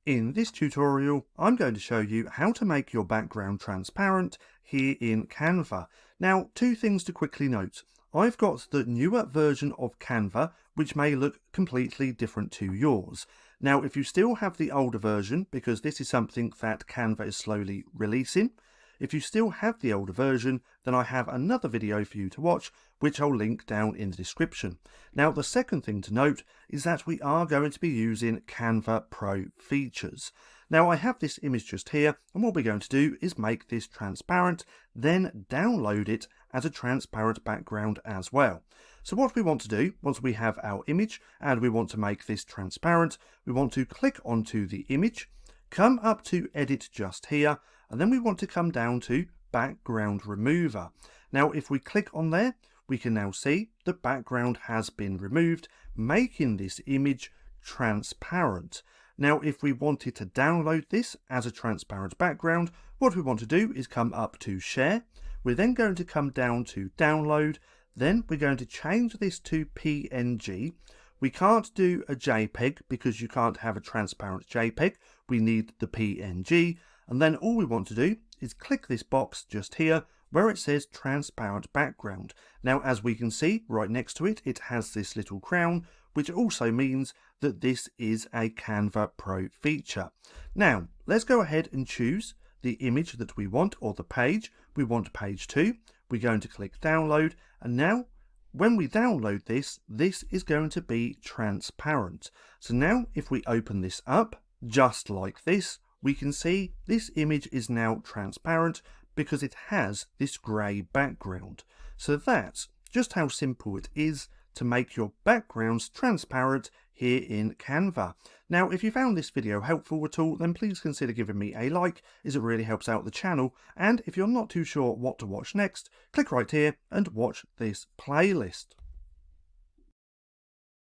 In this tutorial, I'm going to show you how to make your background transparent here in Canva. Now, two things to quickly note. I've got the newer version of Canva, which may look completely different to yours. Now, if you still have the older version, because this is something that Canva is slowly releasing, if you still have the older version, then I have another video for you to watch, which I'll link down in the description. Now, the second thing to note is that we are going to be using Canva Pro features. Now, I have this image just here, and what we're going to do is make this transparent, then download it as a transparent background as well. So what we want to do, once we have our image and we want to make this transparent, we want to click onto the image, come up to Edit just here, and then we want to come down to Background Remover. Now, if we click on there, we can now see the background has been removed, making this image transparent. Now, if we wanted to download this as a transparent background, what we want to do is come up to Share. We're then going to come down to Download. Then we're going to change this to PNG. We can't do a JPEG because you can't have a transparent JPEG. We need the PNG. And then all we want to do is click this box just here where it says transparent background. Now, as we can see right next to it, it has this little crown, which also means that this is a Canva Pro feature. Now, let's go ahead and choose the image that we want, or the page. We want page 2. We're going to click download, and now when we download this, this is going to be transparent. So now if we open this up, just like this, we can see this image is now transparent because it has this grey background. So that's just how simple it is to make your backgrounds transparent here in Canva. Now, if you found this video helpful at all, then please consider giving me a like, as it really helps out the channel. And if you're not too sure what to watch next, click right here and watch this playlist.